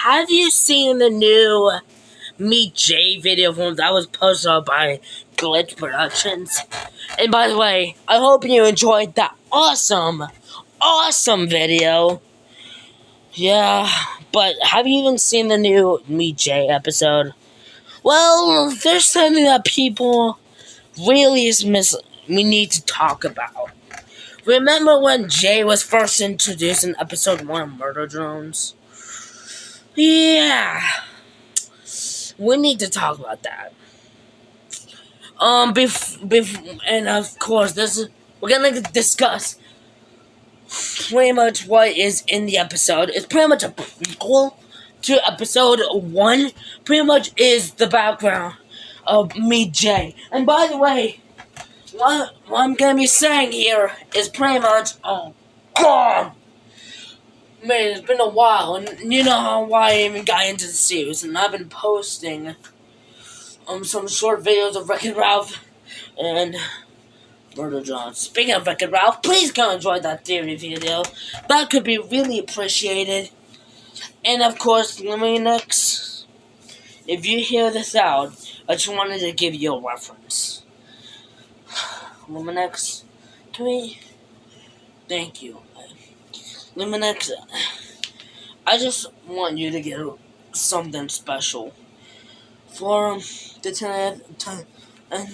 have you seen the new Meet Jay video form that was posted up by Glitch Productions? And by the way, I hope you enjoyed that awesome video. Yeah, but have you even seen the new Meet Jay episode? Well, there's something that people really we need to talk about. Remember when Jay was first introduced in episode 1 of Murder Drones? Yeah. We need to talk about that. And of course, we're gonna discuss pretty much what is in the episode. It's pretty much a prequel to episode 1. Pretty much is the background of Meet Jay. And by the way, what I'm gonna be saying here is pretty much, oh god, man, it's been a while, and you know why I even got into the series, and I've been posting some short videos of Wreck-It Ralph and Murder John. Speaking of Wreck-It Ralph, please go enjoy that theory video. That could be really appreciated. And of course, Luminix, if you hear this out, I just wanted to give you a reference. Luminix, can we? Thank you. Luminix, I just want you to get something special for the 10th and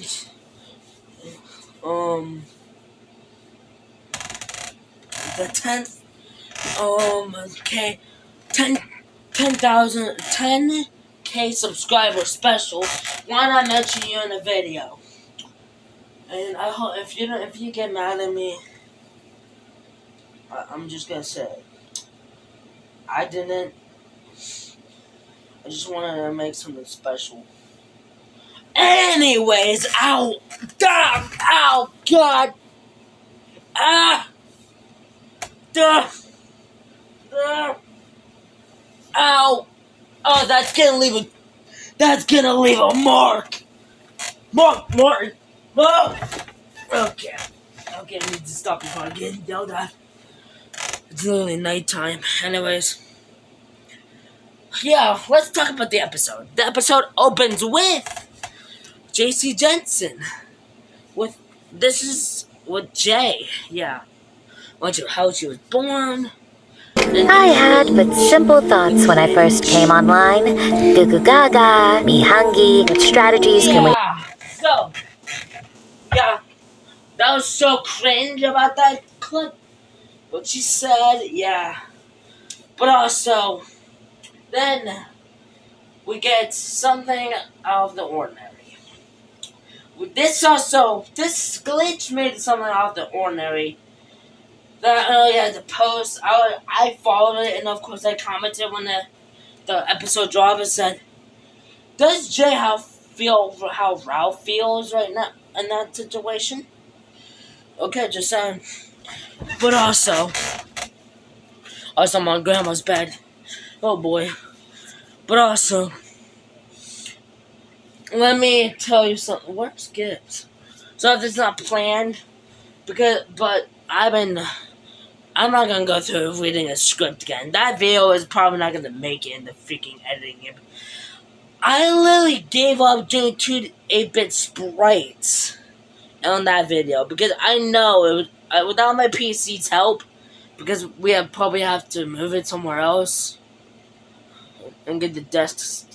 the 10th K 10K subscriber special. Why not mention you in the video? And I hope if you get mad at me, I'm just gonna say I didn't. I just wanted to make something special. Anyways, ow, god, ow, oh, that's gonna leave a mark. Oh. Okay, I need to stop before I get yelled at. It's literally nighttime. Anyways, yeah, let's talk about the episode. The episode opens with JC Jensen. This is with Jay. Yeah, how she was born. I had but simple thoughts when I first came online. Goo goo gaga, me hungry. What strategies can we? Yeah, that was so cringe about that clip. What she said, yeah. But also, then we get something out of the ordinary. This glitch made something out of the ordinary. That I had to post. I followed it, and of course I commented when the episode dropped and said, "Does Jay feel how Ralph feels right now in that situation?" Okay, just saying. But also I'm on grandma's bed. Oh boy. But also, let me tell you something. Where's Gibbs? So if it's not planned, but I'm not gonna go through reading a script again. That video is probably not gonna make it in the freaking editing. I literally gave up doing 2 8-bit sprites on that video because I know it was without my PC's help, because we probably have to move it somewhere else and get the desk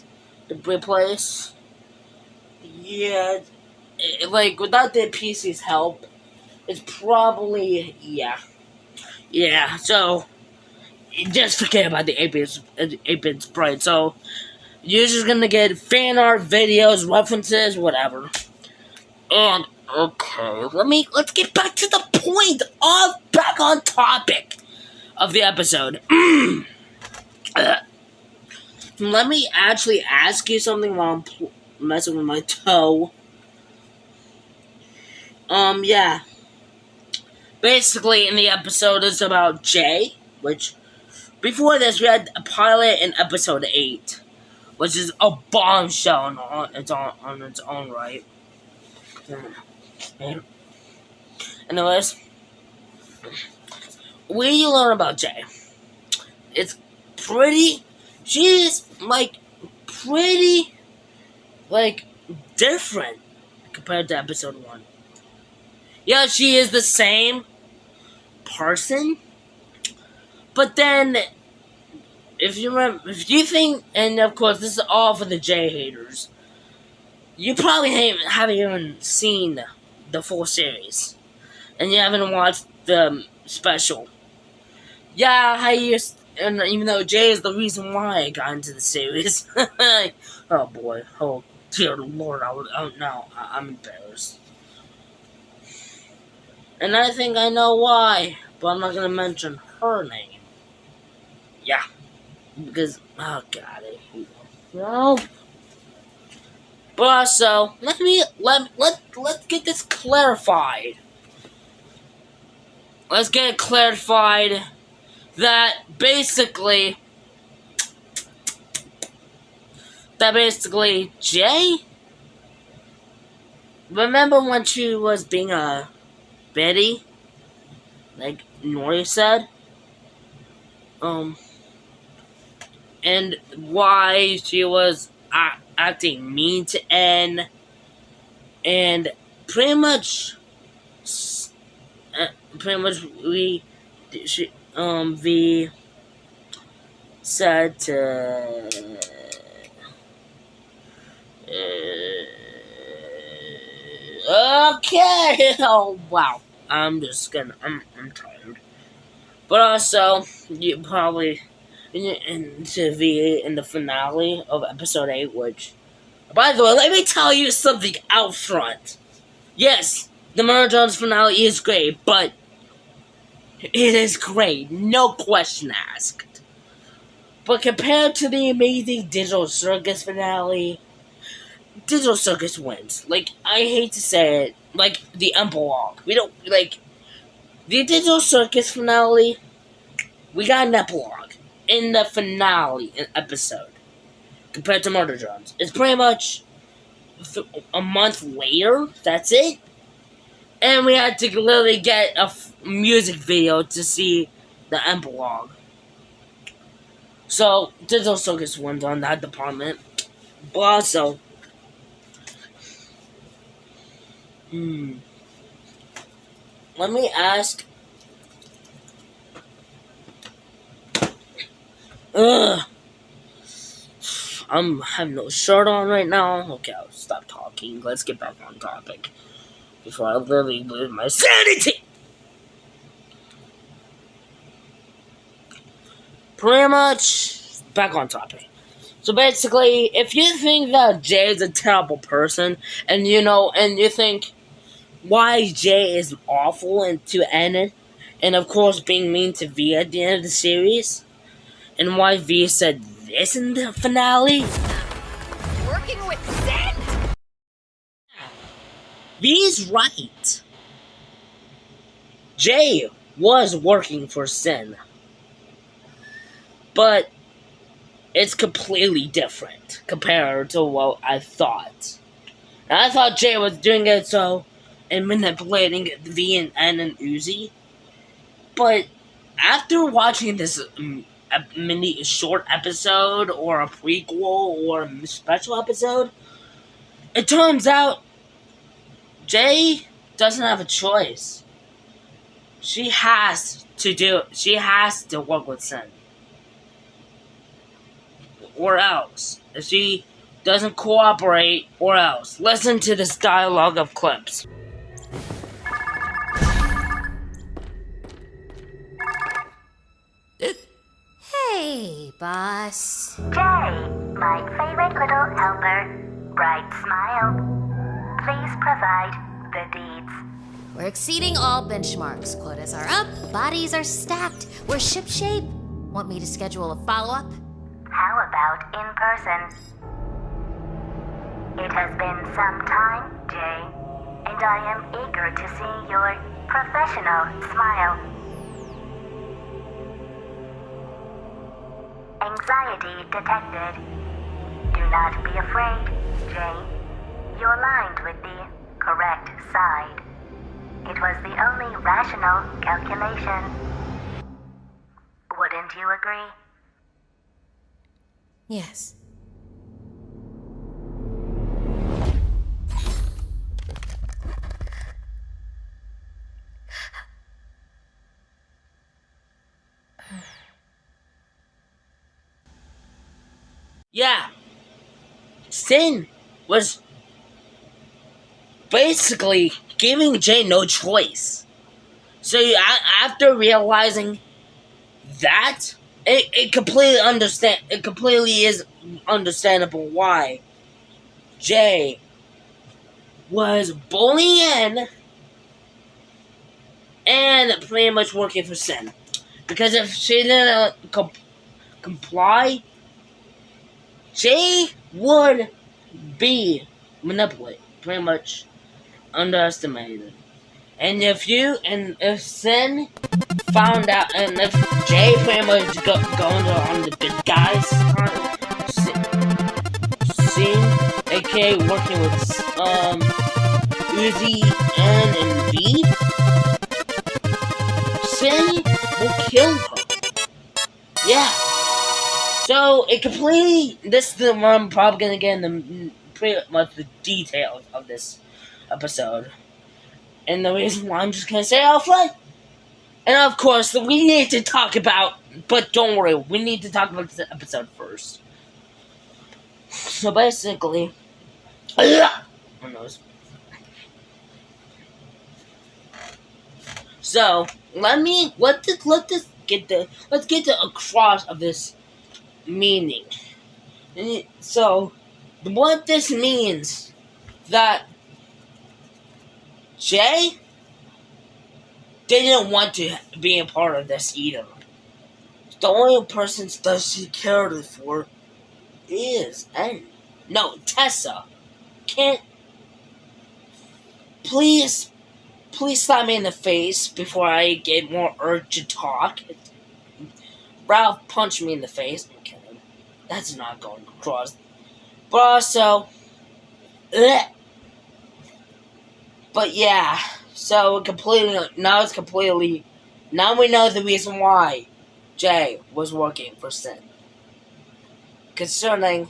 to replace. Yeah, without the PC's help, it's probably yeah. So just forget about the 8-bit sprite. So you're just gonna get fan art, videos, references, whatever. And okay, let's get back to the point back on topic of the episode. Let me actually ask you something while I'm messing with my toe. Yeah. Basically, in the episode, it's about Jay, which, before this, we had a pilot in episode 8, which is a bombshell on its own right. Anyways, what do you learn about Jay? It's pretty she's like pretty like different compared to episode 1. Yeah, she is the same person, but then if you think, and of course this is all for the J haters, you probably haven't even seen the full series, and you haven't watched the special. Yeah, and even though Jay is the reason why I got into the series. Oh boy, oh dear lord, I'm embarrassed. And I think I know why, but I'm not gonna mention her name. Yeah, because, oh god, I hate her. Well, but also, let's get this clarified. Let's get it clarified that basically Jay, remember when she was being a Betty, like Nori said, and why she was acting mean to N, and pretty much V said to okay. Oh wow, I'm tired. But also, you probably into V in the finale of episode 8, which, by the way, let me tell you something out front. Yes, the Murder Jones finale is great, but it is great, no question asked. But compared to the amazing Digital Circus finale, Digital Circus wins. Like, I hate to say it, like, the epilogue. We don't, like, the Digital Circus finale, we got an epilogue in the finale episode compared to Murder Jones. It's pretty much a month later, that's it. And we had to literally get a music video to see the epilogue. So, Digital Circus wins on that department. But also, let me ask. I'm having no shirt on right now. Okay, I'll stop talking. Let's get back on topic before I literally lose my sanity. Pretty much back on topic. So basically, if you think that Jay is a terrible person, and you think why Jay is awful and to N, and of course being mean to V at the end of the series, and why V said this in the finale. Working with Zen? V's right. Jay was working for Sin. But it's completely different compared to what I thought. And I thought Jay was doing it and manipulating V and N and Uzi. But after watching this a mini short episode or a prequel or a special episode, it turns out Jay doesn't have a choice. She has to work with Sin. Or else. If she doesn't cooperate, or else. Listen to this dialogue of clips. Hey, boss. Jay, my favorite little helper. Bright smile. Please provide the deeds. We're exceeding all benchmarks. Quotas are up, bodies are stacked. We're shipshape. Want me to schedule a follow-up? How about in person? It has been some time, Jay, and I am eager to see your professional smile. Anxiety detected. Do not be afraid, Jay. You're aligned with the correct side. It was the only rational calculation. Wouldn't you agree? Yes. Yeah. Sin was basically giving Jay no choice. So after realizing that, it completely is understandable why Jay was bullying and pretty much working for Sin. Because if she didn't comply, Jay would be manipulated, pretty much underestimated. And if Sin found out, and if Jay pretty much going on the good guys scene, aka working with Uzi, N, and V, Sin will kill her. Yeah. So it completely. This is the one I'm probably gonna get in pretty much the details of this episode, and the reason why I'm just gonna say outright. And of course, we need to talk about. But don't worry, we need to talk about this episode first. So basically, my nose. So let's get the across of this meaning. So what this means that Jay didn't want to be a part of this either. The only person that she cared for is Tessa. Can't please slap me in the face before I get more urge to talk. Ralph punched me in the face. I'm kidding. That's not going across. But also, but yeah. So now we know the reason why Jay was working for Sin. Concerning,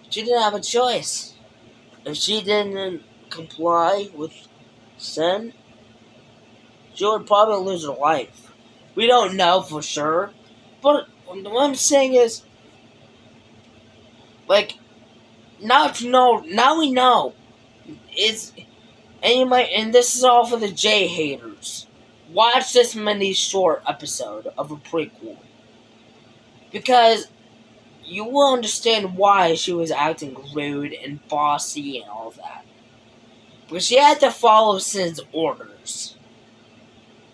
she didn't have a choice. If she didn't comply with Sin, she would probably lose her life. We don't know for sure, but what I'm saying is, now we know. And this is all for the Jay haters. Watch this mini short episode of a prequel. Because you will understand why she was acting rude and bossy and all that. Because she had to follow Sin's orders.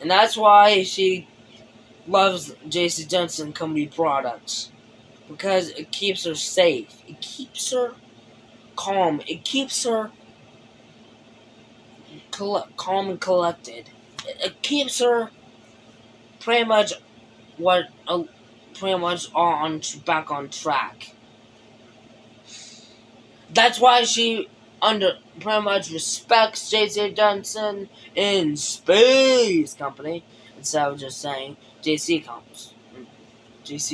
And that's why she loves JC Johnson Company products. Because it keeps her safe. It keeps her calm. It keeps her calm and collected. It keeps her pretty much back on track. That's why she pretty much respects J.C. Johnson in Space Company instead of just saying J.C.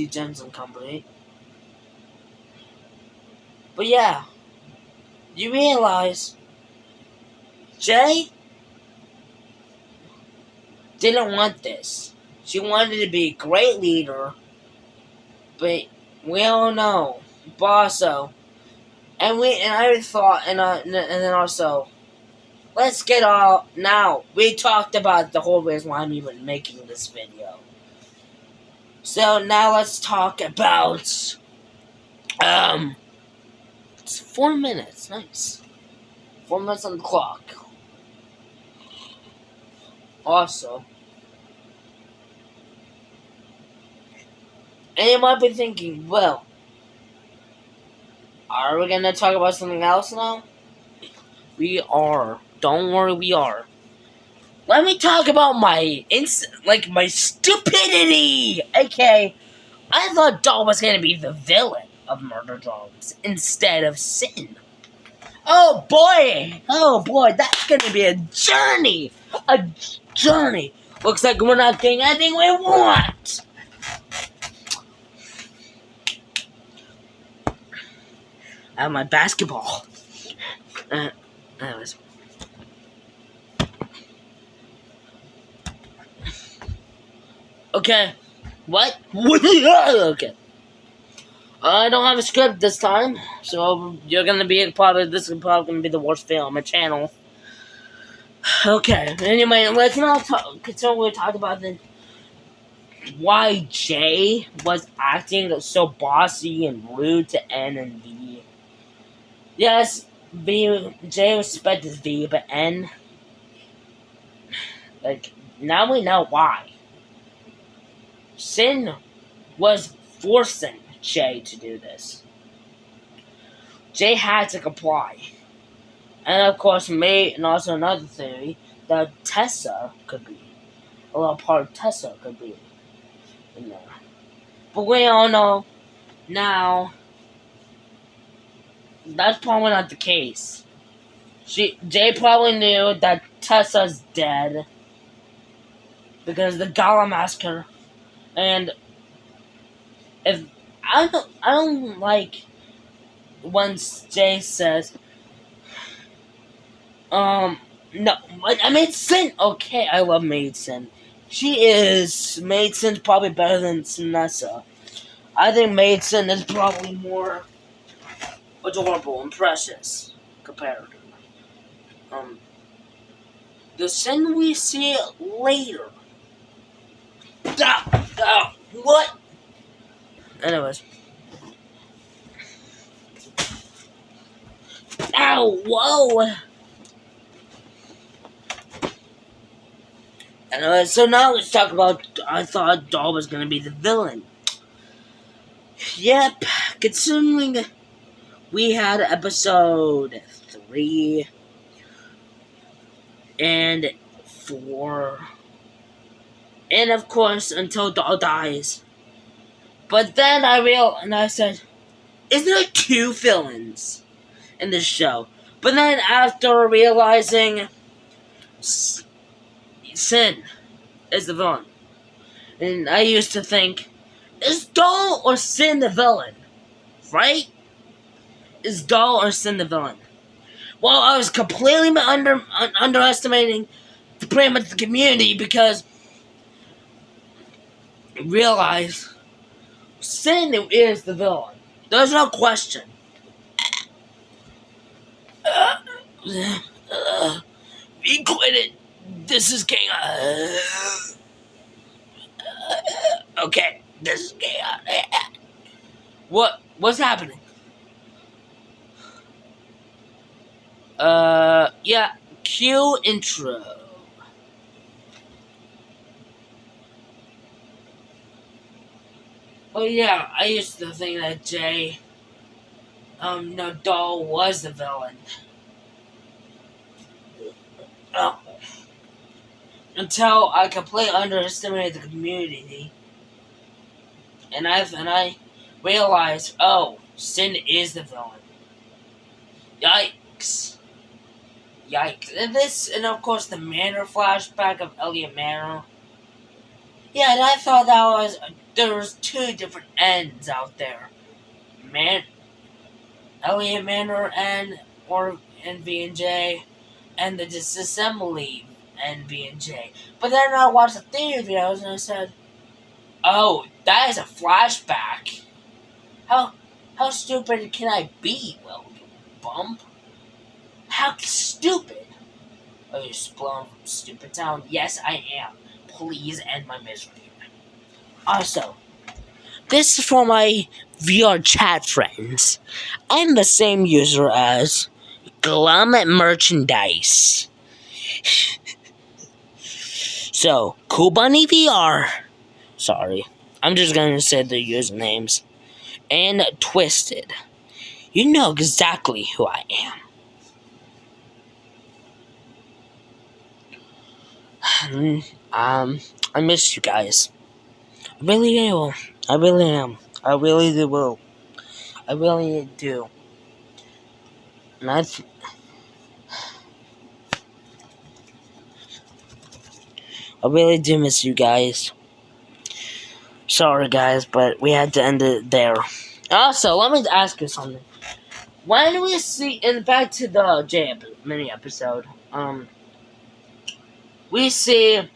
Johnson Company. But yeah, you realize Jay didn't want this. She wanted to be a great leader, but we all know, Bosso, and then also, let's get all now. We talked about the whole reason why I'm even making this video. So now let's talk about it's 4 minutes, nice. 4 minutes on the clock. Also, and you might be thinking, well, are we gonna talk about something else now? We are. Don't worry, we are. Let me talk about my stupidity. Okay, I thought Doll was gonna be the villain of Murder Dogs instead of Sin. Oh boy, that's gonna be a journey. A journey. Looks like we're not getting anything we want. have my basketball. Anyways. Okay. What? Okay. I don't have a script this time, so you're gonna be this is probably gonna be the worst video on my channel. Okay. Anyway, let's not talk. So we talked about why Jay was acting so bossy and rude to N and V. Yes, Jay respected V, but N, like, now we know why. Sin was forcing Jay to do this. Jay had to comply. And of course, and also another theory, that Tessa could be. A little part of Tessa could be in there. But we all know now that's probably not the case. Jay probably knew that Tessa's dead because of the Gala massacre. And if I don't like when Jay says, no, I made Sin. Okay, I love Maid Sin. Maid Sin's probably better than Sinessa. I think Maid Sin is probably more adorable and precious compared. The Sin we see later. What? Anyways. Ow, whoa! Anyway, so now let's talk about, I thought Doll was gonna be the villain. Yep, considering we had episode 3 and 4, and of course, until Doll dies. But then I said, is there 2 villains in this show? But then after realizing Sin is the villain, and I used to think, is Doll or Sin the villain? Right? Is Doll or Sin the villain? Well, I was completely underestimating pretty much the community because I realized Sin is the villain. There's no question. We quit it. This is chaos. Okay, this is chaos. What's happening? Yeah, cue intro. Oh yeah, I used to think that Doll was the villain. Until I completely underestimated the community. And I realized, oh, Sin is the villain. Yikes. And of course the Manor flashback of Elliot Manor. Yeah, and I thought there was 2 different ends out there. Elliot Manor and V and J, and the disassembly and V and J. But then I watched the theory videos and I said, oh, that is a flashback. How stupid can I be, well, you bump? How stupid? Are you blown from Stupid Town? Yes, I am. Please end my misery. Also, this is for my VR chat friends. I'm the same user as Glum Merchandise. So, Cool Bunny VR. Sorry. I'm just gonna say the usernames. And Twisted. You know exactly who I am. I miss you guys. I really do. I really am. I really do. I really do. And I really do miss you guys. Sorry guys, but we had to end it there. Also, let me ask you something. when we see, and back to the mini episode, we see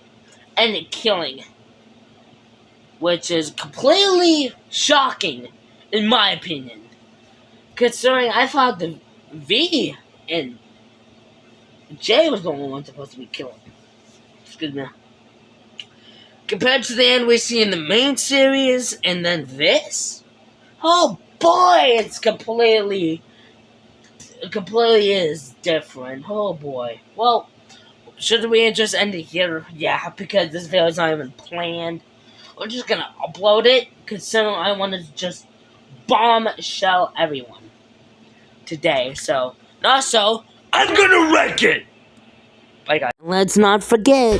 any killing, which is completely shocking, in my opinion. Considering I thought the V and J was the only one supposed to be killing. Excuse me. Compared to the end we see in the main series, and then this, oh boy, it's completely is different. Oh boy. Well, should we just end it here? Yeah, because this video is not even planned. We're just gonna upload it, considering I wanted to just bombshell everyone today. So, also, I'm gonna wreck it! Bye guys. Let's not forget.